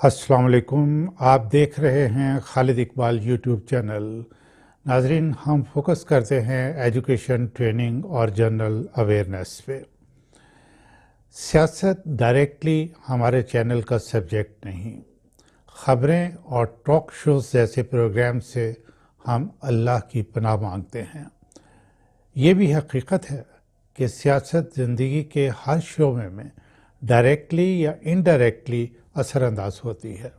अस्सलाम वालेकुम। आप देख रहे हैं खालिद इकबाल यूट्यूब चैनल। नाजरीन, हम फोकस करते हैं एजुकेशन, ट्रेनिंग और जनरल अवेयरनेस पे। सियासत डायरेक्टली हमारे चैनल का सब्जेक्ट नहीं। ख़बरें और टॉक शोज़ जैसे प्रोग्राम से हम अल्लाह की पनाह मांगते हैं। ये भी हकीकत है कि सियासत ज़िंदगी के हर शोबे में डायरेक्टली या इनडायरेक्टली असरअंदाज होती है।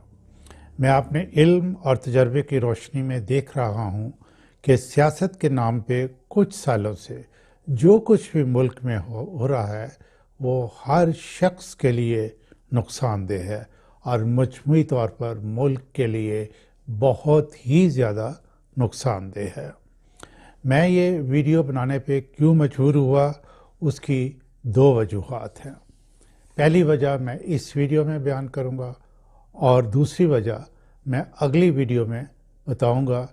मैं अपने इल्म और तजर्बे की रोशनी में देख रहा हूँ कि सियासत के नाम पे कुछ सालों से जो कुछ भी मुल्क में हो रहा है वो हर शख्स के लिए नुकसानदेह है और मजमूई तौर पर मुल्क के लिए बहुत ही ज़्यादा नुकसानदेह है। मैं ये वीडियो बनाने पे क्यों मजबूर हुआ, उसकी दो वजूहात हैं। पहली वजह मैं इस वीडियो में बयान करूंगा और दूसरी वजह मैं अगली वीडियो में बताऊंगा,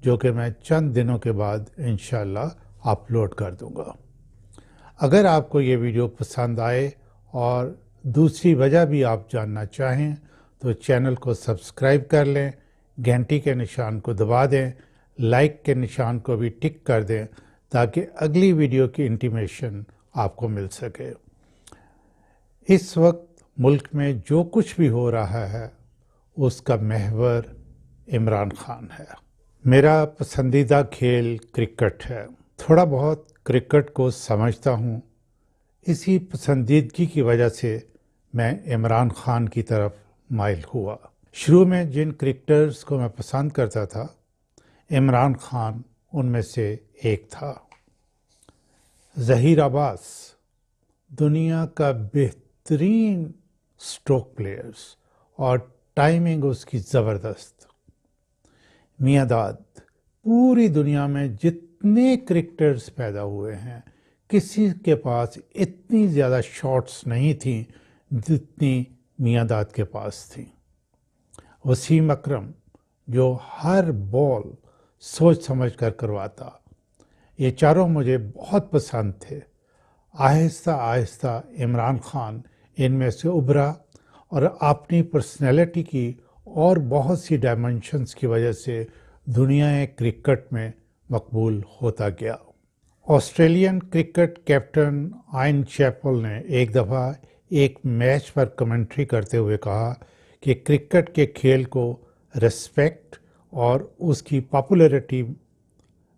जो कि मैं चंद दिनों के बाद इंशाअल्लाह अपलोड कर दूंगा। अगर आपको ये वीडियो पसंद आए और दूसरी वजह भी आप जानना चाहें तो चैनल को सब्सक्राइब कर लें, घंटी के निशान को दबा दें, लाइक के निशान को भी टिक कर दें ताकि अगली वीडियो की इंटीमेशन आपको मिल सके। इस वक्त मुल्क में जो कुछ भी हो रहा है उसका महवर इमरान खान है। मेरा पसंदीदा खेल क्रिकेट है। थोड़ा बहुत क्रिकेट को समझता हूँ। इसी पसंदीदगी की वजह से मैं इमरान खान की तरफ माइल हुआ। शुरू में जिन क्रिकेटर्स को मैं पसंद करता था, इमरान खान उनमें से एक था। ज़हीर अब्बास दुनिया का बेहतरीन स्ट्रोक प्लेयर्स और टाइमिंग उसकी ज़बरदस्त। मियां दाद, पूरी दुनिया में जितने क्रिकेटर्स पैदा हुए हैं किसी के पास इतनी ज़्यादा शॉट्स नहीं थी जितनी मियां दाद के पास थी। वसीम अकरम जो हर बॉल सोच समझ कर करवाता, ये चारों मुझे बहुत पसंद थे। आहिस्ता आहिस्ता इमरान खान इनमें से उभरा और अपनी पर्सनैलिटी की और बहुत सी डायमेंशंस की वजह से दुनिया क्रिकेट में मकबूल होता गया। Australian cricket captain Ian Chappell ने एक दफ़ा एक मैच पर कमेंट्री करते हुए कहा कि क्रिकेट के खेल को रिस्पेक्ट और उसकी पॉपुलैरिटी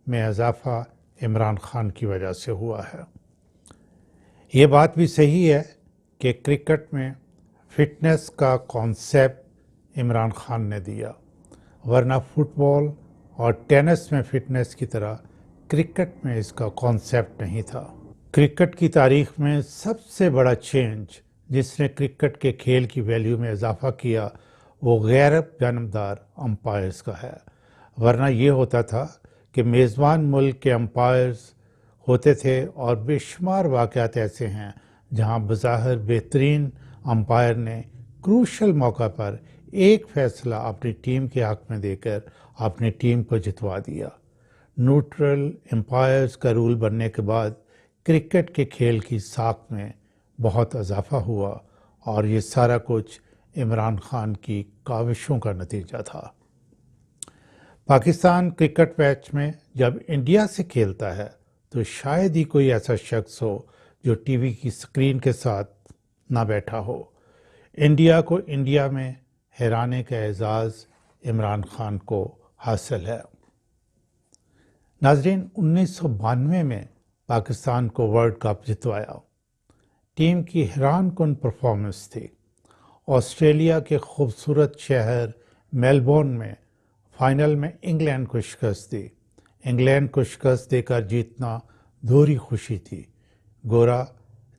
में इजाफा इमरान खान की वजह से हुआ है। ये बात भी सही है कि क्रिकेट में फिटनेस का कॉन्सेप्ट इमरान खान ने दिया, वरना फुटबॉल और टेनिस में फिटनेस की तरह क्रिकेट में इसका कॉन्सेप्ट नहीं था। क्रिकेट की तारीख में सबसे बड़ा चेंज जिसने क्रिकेट के खेल की वैल्यू में इजाफा किया वो गैर जानबदार अंपायर्स का है। वरना ये होता था कि मेज़बान मुल्क के अंपायर्स होते थे और बेशुमार वाक़यात ऐसे हैं जहां बज़ाहिर बेहतरीन अंपायर ने क्रूशल मौका पर एक फ़ैसला अपनी टीम के हक़ में देकर अपनी टीम को जितवा दिया। न्यूट्रल अंपायर्स का रूल बनने के बाद क्रिकेट के खेल की साख में बहुत इजाफा हुआ और ये सारा कुछ इमरान खान की काविशों का नतीजा था। पाकिस्तान क्रिकेट मैच में जब इंडिया से खेलता है तो शायद ही कोई ऐसा शख्स हो जो टीवी की स्क्रीन के साथ ना बैठा हो। इंडिया को इंडिया में हराने का एजाज़ इमरान खान को हासिल है। नाजरीन, 1992 में पाकिस्तान को वर्ल्ड कप जितवाया। टीम की हैरान कुन परफॉर्मेंस थी। ऑस्ट्रेलिया के खूबसूरत शहर मेलबोर्न में फाइनल में इंग्लैंड को शिकस्त दी। इंग्लैंड को शिकस्त देकर जीतना दोहरी खुशी थी। गोरा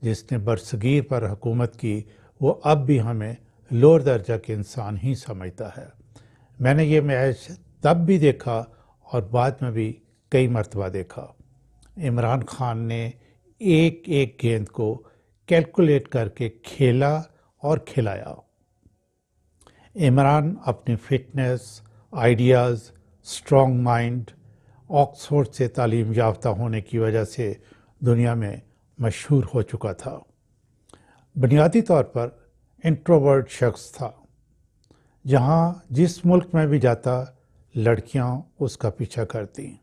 जिसने बरसगीर पर हुकूमत की वो अब भी हमें लोअर दर्जा के इंसान ही समझता है। मैंने ये मैच तब भी देखा और बाद में भी कई मरतबा देखा। इमरान खान ने एक एक गेंद को कैलकुलेट करके खेला और खिलाया। इमरान अपनी fitness, ideas, strong mind, Oxford से तालीम याफ्ता होने की वजह से दुनिया में मशहूर हो चुका था। बुनियादी तौर पर इंट्रोवर्ट शख्स था। جہاں جس ملک میں بھی جاتا لڑکیاں اس کا پیچھا کرتی۔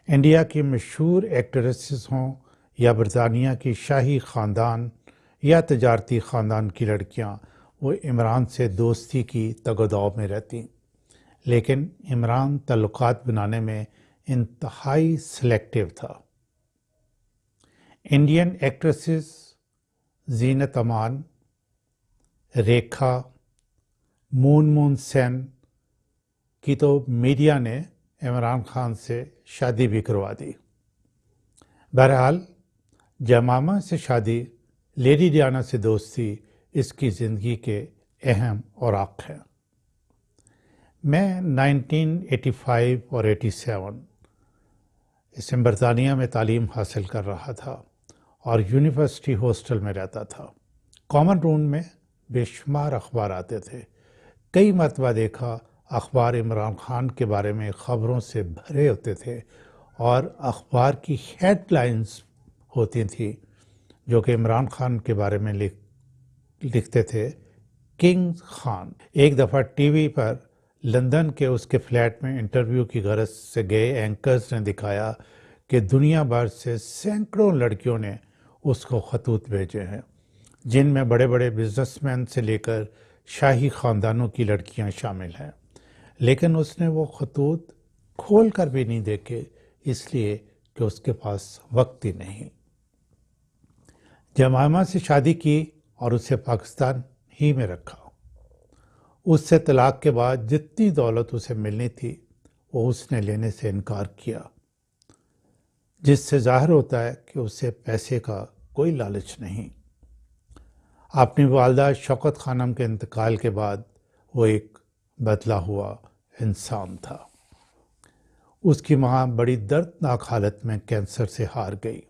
انڈیا کی مشہور ایکٹریسز ہوں یا برطانیہ کی شاہی خاندان یا تجارتی خاندان کی لڑکیاں، وہ عمران سے دوستی کی تگ و دو میں رہتی، لیکن عمران تعلقات بنانے میں انتہائی سلیکٹیو تھا۔ انڈین ایکٹریسز زینت امان، ریکھا، مون سین کی تو میڈیا نے عمران خان سے شادی بھی کروا دی۔ بہرحال جمامہ سے شادی، لیڈی ڈیانا سے دوستی اس کی زندگی کے اہم اوراق ہیں۔ میں 1985 اور 87 اس میں برطانیہ میں تعلیم حاصل کر رہا تھا اور یونیورسٹی ہاسٹل میں رہتا تھا۔ کامن روم میں بے شمار اخبار آتے تھے۔ کئی مرتبہ دیکھا اخبار عمران خان کے بارے میں خبروں سے بھرے ہوتے تھے اور اخبار کی ہیڈ لائنز ہوتی تھیں جو کہ عمران خان کے بارے میں لکھتے تھے کنگ خان۔ ایک دفعہ ٹی وی پر لندن کے اس کے فلیٹ میں انٹرویو کی غرض سے گئے اینکرز نے دکھایا کہ دنیا بھر سے سینکڑوں لڑکیوں نے اس کو خطوط بھیجے ہیں، جن میں بڑے بڑے بزنس مین سے لے کر شاہی خاندانوں کی لڑکیاں شامل ہیں، لیکن اس نے وہ خطوط کھول کر بھی نہیں دیکھے، اس لیے کہ اس کے پاس وقت ہی نہیں۔ جمامہ سے شادی کی اور اسے پاکستان ہی میں رکھا۔ اس سے طلاق کے بعد جتنی دولت اسے ملنی تھی وہ اس نے لینے سے انکار کیا، جس سے ظاہر ہوتا ہے کہ اسے پیسے کا کوئی لالچ نہیں۔ اپنی والدہ شوکت خانم کے انتقال کے بعد وہ ایک بدلا ہوا انسان تھا۔ اس کی ماں بڑی دردناک حالت میں کینسر سے ہار گئی۔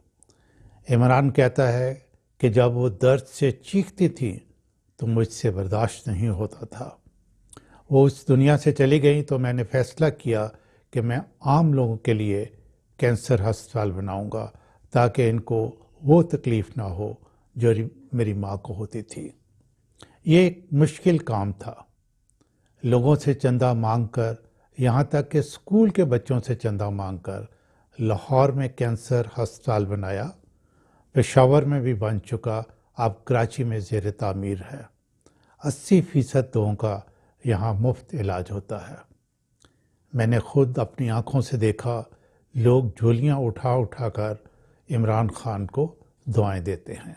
عمران کہتا ہے کہ جب وہ درد سے چیختی تھی تو مجھ سے برداشت نہیں ہوتا تھا۔ وہ اس دنیا سے چلی گئی تو میں نے فیصلہ کیا کہ میں عام لوگوں کے لیے کینسر ہسپتال بناؤں گا تاکہ ان کو وہ تکلیف نہ ہو جو میری ماں کو ہوتی تھی۔ یہ ایک مشکل کام تھا، لوگوں سے چندہ مانگ کر، یہاں تک کہ اسکول کے بچوں سے چندہ مانگ کر لاہور میں کینسر ہسپتال بنایا، پشاور میں بھی بن چکا، اب کراچی میں زیر تعمیر ہے۔ 80% لوگوں کا یہاں مفت علاج ہوتا ہے۔ میں نے خود اپنی آنکھوں سے دیکھا، لوگ جھولیاں اٹھا اٹھا کر عمران خان کو دعائیں دیتے ہیں۔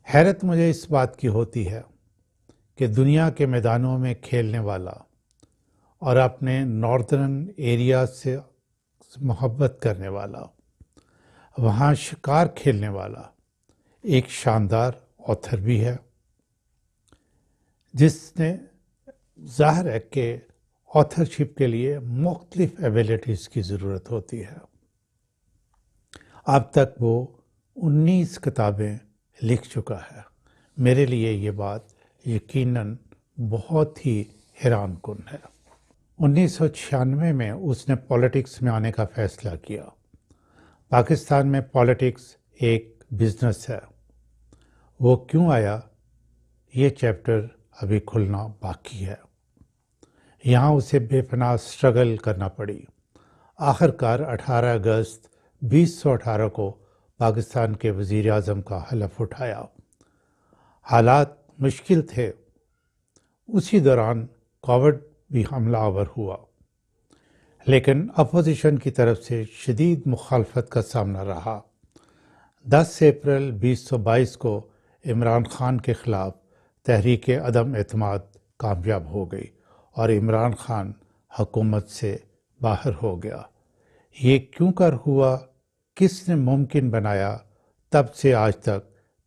حیرت مجھے اس بات کی ہوتی ہے کہ دنیا کے میدانوں میں کھیلنے والا اور اپنے ناردرن ایریا سے محبت کرنے والا، وہاں شکار کھیلنے والا ایک شاندار آتھر بھی ہے، جس نے ظاہر ہے کہ آتھرشپ کے لیے مختلف ایبیلٹیز کی ضرورت ہوتی ہے۔ اب تک وہ 19 کتابیں لکھ چکا ہے۔ میرے لیے یہ بات یقیناً بہت ہی حیران کن ہے۔ 1996 میں اس نے پالیٹکس میں آنے کا فیصلہ کیا۔ پاکستان میں پالیٹکس ایک بزنس ہے۔ وہ کیوں آیا، یہ چیپٹر ابھی کھلنا باقی ہے۔ یہاں اسے بے پناہ سٹرگل کرنا پڑی۔ آخر کار 18 اگست 2018 کو پاکستان کے وزیر اعظم کا حلف اٹھایا۔ حالات مشکل تھے۔ اسی دوران کووڈ بھی حملہ آور ہوا، لیکن اپوزیشن کی طرف سے شدید مخالفت کا سامنا رہا۔ 10 اپریل 2022 کو عمران خان کے خلاف تحریک عدم اعتماد کامیاب ہو گئی اور عمران خان حکومت سے باہر ہو گیا۔ یہ کیوں کر ہوا، کس نے ممکن بنایا، تب سے آج تک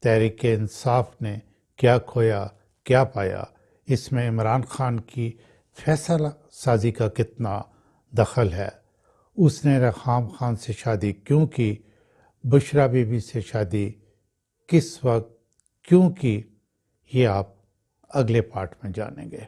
تحریک انصاف نے کیا کھویا کیا پایا، اس میں عمران خان کی فیصلہ سازی کا کتنا دخل ہے، اس نے ریحام خان سے شادی کیوں کی، بشرا بی بی سے شادی کس وقت کیوں کی، یہ آپ اگلے پارٹ میں جانیں گے۔